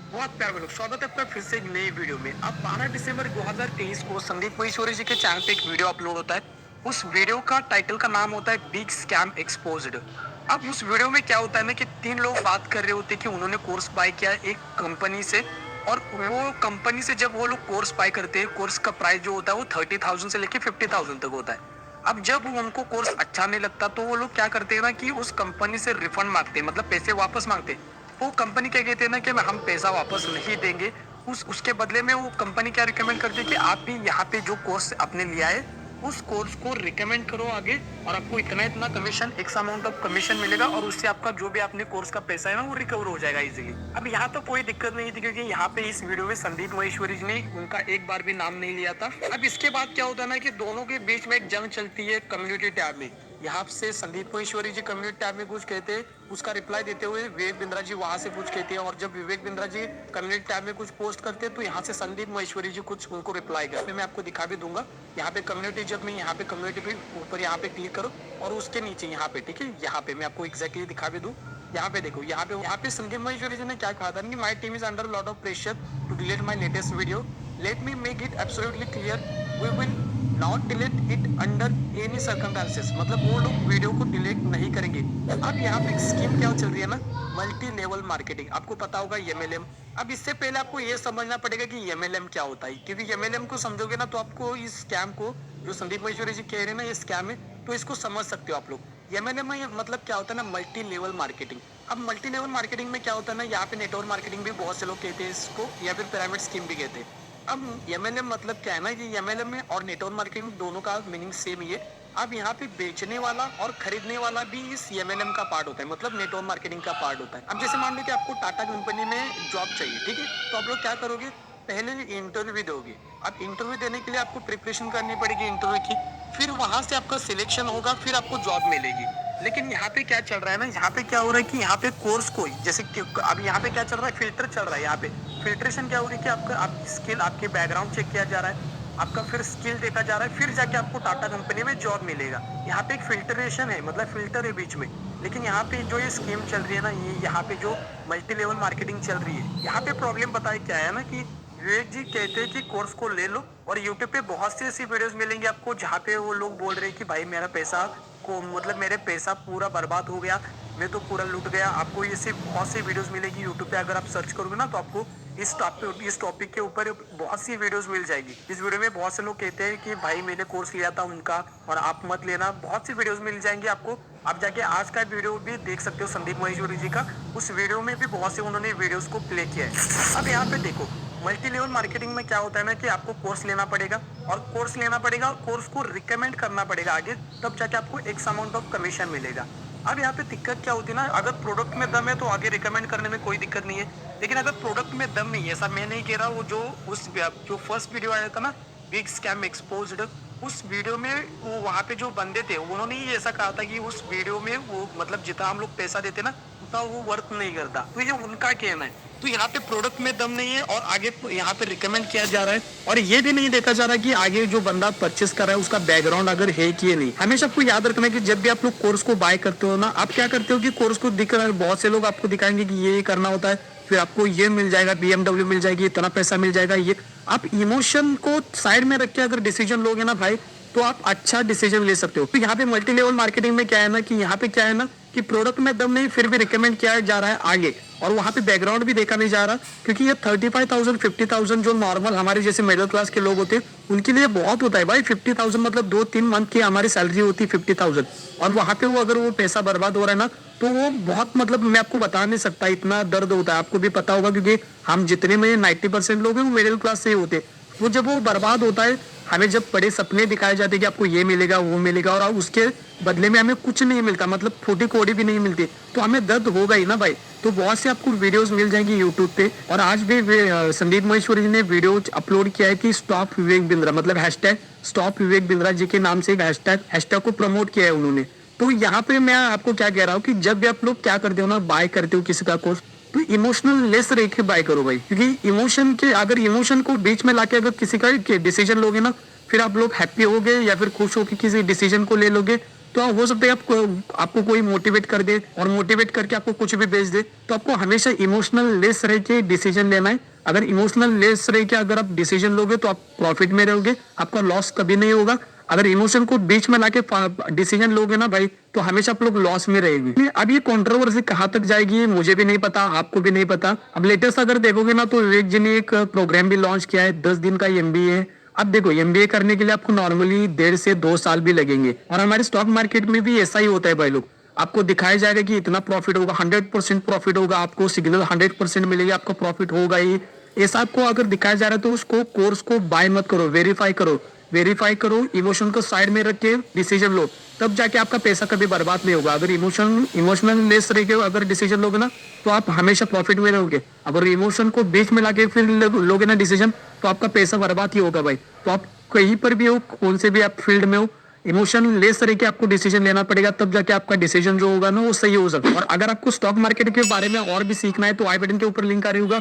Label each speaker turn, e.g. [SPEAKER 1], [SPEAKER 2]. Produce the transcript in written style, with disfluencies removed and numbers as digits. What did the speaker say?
[SPEAKER 1] बहुत प्यारे लोग, स्वागत है आपका फिर से एक नई वीडियो में। अब 12 दिसंबर 2023 को संदीप महेश्वरी जी के चैनल पे एक वीडियो अपलोड होता है। उस वीडियो का टाइटल का नाम होता है बिग स्कैम एक्सपोज्ड। अब उस वीडियो में क्या होता है ना कि तीन लोग बात कर रहे होते हैं कि उन्होंने कोर्स बाय किया है एक कंपनी से, और वो कंपनी से जब वो लोग कोर्स बाय करते हैं, कोर्स का प्राइस जो होता है वो 30,000 से लेके 50,000 तक होता है। अब जब उनको कोर्स अच्छा नहीं लगता तो वो लोग क्या करते हैं ना कि उस कंपनी से रिफंड मांगते हैं, मतलब पैसे वापस मांगते हैं। वो कंपनी क्या कहते हैं ना कि हम पैसा वापस नहीं देंगे। उसके बदले में वो कंपनी क्या रिकमेंड करती है कि आप भी यहाँ पे जो कोर्स आपने लिया है उस कोर्स को रिकमेंड करो आगे, और आपको इतना इतना commission, x amount of commission मिलेगा, और उससे आपका जो भी आपने कोर्स का पैसा है ना वो रिकवर हो जाएगा इजीली। अब यहाँ तो कोई दिक्कत नहीं थी क्योंकि यहाँ पे इस वीडियो में संदीप महेश्वरी जी ने उनका एक बार भी नाम नहीं लिया था। अब इसके बाद क्या होता है ना कि दोनों के बीच में एक जंग चलती है कम्युनिटी टैब में। यहाँ से संदीप महेश्वरी जी कम्युनिटी टैब में कुछ कहते हैं, उसका रिप्लाई देते हुए विवेक बिंद्रा जी वहां से कुछ कहते हैं, और जब विवेक बिंद्रा जी कम्युनिटी टैब में कुछ पोस्ट करते हैं तो यहाँ से संदीप महेश्वरी जी कुछ उनको रिप्लाई करते हैं। मैं आपको दिखा भी दूंगा। यहाँ पे कम्युनिटी, जब मैं यहाँ पे कम्युनिटी पे ऊपर यहाँ पे क्लिक करो और उसके नीचे यहाँ पे, ठीक है, यहाँ पे मैं आपको एग्जैक्टली दिखा भी दूँ। यहाँ पे देखो, यहाँ पे संदीप महेश्वरी जी ने क्या कहा था कि my team is under lot of pressure to delete my latest video. Let me make it absolutely clear, we will not delete it under any circumstances. मतलब वो लोग वीडियो को डिलीट नहीं करेंगे। अब यहाँ पे स्कीम क्या चल रही है ना, मल्टी लेवल मार्केटिंग। आपको पता होगा एमएलएम। अब इससे पहले आपको ये समझना पड़ेगा कि एमएलएम क्या होता है, क्योंकि एमएलएम को समझोगे ना तो आपको इस स्कैम को, जो संदीप महेश्वरी जी कह रहे हैं ना ये स्कैम है, तो इसको समझ सकते हो आप लोग। एमएलएम में मतलब क्या होता है ना, मल्टी लेवल मार्केटिंग। अब मल्टी लेवल मार्केटिंग में क्या होता है ना, यहाँ पे नेटवर्क मार्केटिंग भी बहुत से लोग कहते हैं इसको, या फिर पिरामिड स्कीम भी कहते हैं। अब एमएलएम मतलब क्या है ना, ये एमएलएम में और नेटवर्क मार्केटिंग दोनों का मीनिंग सेम ही है। अब यहाँ पे बेचने वाला और खरीदने वाला भी इस एमएलएम का पार्ट होता है, मतलब नेटवर्क मार्केटिंग का पार्ट होता है। अब जैसे मान लो कि आपको टाटा कंपनी में जॉब चाहिए, ठीक है, तो आप लोग क्या करोगे, पहले इंटरव्यू भी दोगे। अब इंटरव्यू देने के लिए आपको प्रिपरेशन करनी पड़ेगी इंटरव्यू की, फिर वहां से आपका सिलेक्शन होगा, फिर आपको जॉब मिलेगी। लेकिन यहाँ पे क्या चल रहा है ना, यहाँ पे क्या हो रहा है कि यहाँ पे कोर्स को, जैसे कि अब यहाँ पे क्या चल रहा है, फिल्टर चल रहा है। यहाँ पे फिल्ट्रेशन क्या हो रही है कि आपका आपकी स्किल, आपके बैकग्राउंड चेक किया जा रहा है, आपका फिर स्किल देखा जा रहा है, फिर जाके आपको टाटा कंपनी में जॉब मिलेगा। यहाँ पे एक फिल्ट्रेशन है, मतलब फिल्टर है बीच में। लेकिन यहाँ पे जो ये स्कीम चल रही है ना, ये यहाँ पे जो मल्टी लेवल मार्केटिंग चल रही है, यहाँ पे प्रॉब्लम बताए क्या है ना कि विवेक जी कहते हैं कि कोर्स को ले लो, और यूट्यूब पे बहुत सी ऐसी वीडियोस मिलेंगी आपको जहाँ पे वो लोग बोल रहे हैं कि भाई मेरा पैसा को, मतलब मेरे पैसा पूरा बर्बाद हो गया, मैं तो पूरा लूट गया। आपको ये सिर्फ बहुत सी वीडियोस मिलेगी यूट्यूब पे, अगर आप सर्च करोगे ना तो आपको इस टॉपिक के ऊपर बहुत सी वीडियोस मिल जाएगी। इस वीडियो में बहुत से लोग कहते हैं कि भाई मैंने कोर्स लिया था उनका और आप मत लेना, बहुत सी वीडियोस मिल जाएंगी आपको। आप जाके आज का वीडियो भी देख सकते हो संदीप महेश्वरी जी का, उस वीडियो में भी बहुत से उन्होंने वीडियोस को प्ले किया है। अब यहाँ पे देखो, मल्टी लेवल मार्केटिंग में क्या होता है ना कि आपको कोर्स लेना पड़ेगा, और कोर्स लेना पड़ेगा और कोर्स को रिकमेंड करना पड़ेगा आगे, तब जाके आपको एक अमाउंट ऑफ कमीशन मिलेगा। अब यहाँ पे दिक्कत क्या होती है ना, अगर प्रोडक्ट में दम है तो आगे रिकमेंड करने में कोई दिक्कत नहीं है। लेकिन अगर प्रोडक्ट में दम नहीं है, ऐसा मैं नहीं कह रहा, वो जो फर्स्ट वीडियो आया था ना, बिग स्कैम एक्सपोज्ड, उस वीडियो में वो वहाँ पे जो बंदे थे उन्होंने ही ऐसा कहा था कि उस वीडियो में वो, मतलब जितना हम लोग पैसा देते ना उतना वो वर्थ नहीं करता, तो ये उनका कहना है। तो यहाँ पे प्रोडक्ट में दम नहीं है, और आगे यहाँ पे रिकमेंड किया जा रहा है, और ये भी नहीं देखा जा रहा कि आगे जो बंदा परचेस कर रहा है उसका बैकग्राउंड अगर है कि नहीं। हमेशा आपको याद रखना है कि जब भी आप लोग कोर्स को बाय करते हो ना, आप क्या करते हो कि कोर्स को दिख रहा है, बहुत से लोग आपको दिखाएंगे कि ये करना होता है, फिर आपको ये मिल जाएगा, BMW मिल जाएगी, इतना पैसा मिल जाएगा। ये आप इमोशन को साइड में रख के अगर डिसीजन लोगे ना भाई, तो आप अच्छा डिसीजन ले सकते हो। तो यहाँ पे मल्टी लेवल मार्केटिंग में क्या है ना कि यहाँ पे क्या है ना कि प्रोडक्ट में दम नहीं, फिर भी रिकमेंड किया जा रहा है आगे, और वहाँ पे बैकग्राउंड भी देखा नहीं जा रहा, क्योंकि ये 35,000 50,000 जो नॉर्मल हमारे जैसे मिडिल क्लास के लोग होते हैं उनके लिए बहुत होता है भाई। 50,000 मतलब 2-3 मंथ की हमारी सैलरी होती है 50,000, और वहाँ पे वो अगर वो पैसा बर्बाद हो रहा है ना, तो वो बहुत, मतलब मैं आपको बता नहीं सकता, इतना दर्द होता है। आपको भी पता होगा क्योंकि हम जितने में 90% लोग हैं वो मिडिल क्लास से ही होते, वो जब वो बर्बाद होता है, हमें जब बड़े सपने दिखाए जाते हैं कि आपको ये मिलेगा वो मिलेगा, और उसके बदले में हमें कुछ नहीं मिलता, मतलब फूटी कोड़ी भी नहीं मिलती, तो हमें दर्द होगा ही ना भाई। तो बहुत से आपको वीडियोस मिल जाएंगी यूट्यूब पे, और आज भी संदीप महेश्वरी जी ने वीडियो अपलोड किया है कि स्टॉप विवेक बिंद्रा, मतलब हैशटैग स्टॉप विवेक बिंद्रा जी के नाम से एक हैशटैग को प्रमोट किया है उन्होंने। तो यहाँ पे मैं आपको क्या कह रहा हूँ कि जब भी आप लोग क्या करते हो ना, बाय करते हो किसी का कोर्स, तो इमोशनल लेस रह के बाय करो भाई, क्योंकि इमोशन के, अगर इमोशन को बीच में लाके अगर किसी का डिसीजन लोगे ना, फिर आप लोग हैप्पी होगे या फिर खुश होकर किसी डिसीजन को ले लोगे, तो हो सकता है आपको कोई मोटिवेट कर दे और मोटिवेट करके आपको कुछ भी बेच दे। तो आपको हमेशा इमोशनल लेस रह के डिसीजन लेना है। अगर इमोशनल लेस रह के अगर आप डिसीजन लोगे तो आप प्रॉफिट में रहोगे, आपका लॉस कभी नहीं होगा। अगर इमोशन को बीच में लाके डिसीजन लोगे ना भाई, तो हमेशा आप लोग लॉस में रहेंगे। अब ये कंट्रोवर्सी कहाँ तक जाएगी मुझे भी नहीं पता, आपको भी नहीं पता। अब लेटेस्ट अगर देखोगे ना तो विवेक जी ने एक प्रोग्राम भी लॉन्च किया है, 10 दिन का एमबीए है। अब देखो एमबीए करने के लिए आपको नॉर्मली 1.5 से 2 साल भी लगेंगे, और हमारे स्टॉक मार्केट में भी ऐसा ही होता है भाई लोग। आपको दिखाया जाएगा कि इतना प्रॉफिट होगा, 100% प्रॉफिट होगा, आपको सिग्नल 100% मिलेगी, आपका प्रॉफिट होगा ही। ऐसा आपको अगर दिखाया जा रहा है तो उसको कोर्स को बाय मत करो, वेरीफाई करो, इमोशन को साइड में रख के डिसीजन लो, तब जाके आपका पैसा कभी बर्बाद नहीं होगा। अगर इमोशनल लेस रह के अगर डिसीजन लोगे ना तो आप हमेशा प्रॉफिट में रहोगे। अगर इमोशन को बीच में लाके फिर लोगे ना डिसीजन, तो आपका पैसा बर्बाद ही होगा भाई। तो आप कहीं पर भी हो, कौन से भी आप फील्ड में हो, इमोशन लेस रह के आपको डिसीजन लेना पड़ेगा, तब जाके आपका डिसीजन जो होगा ना वो सही हो सकता है। और अगर आपको स्टॉक मार्केट के बारे में और भी सीखना है तो आई बटन के ऊपर लिंक आ रही होगा,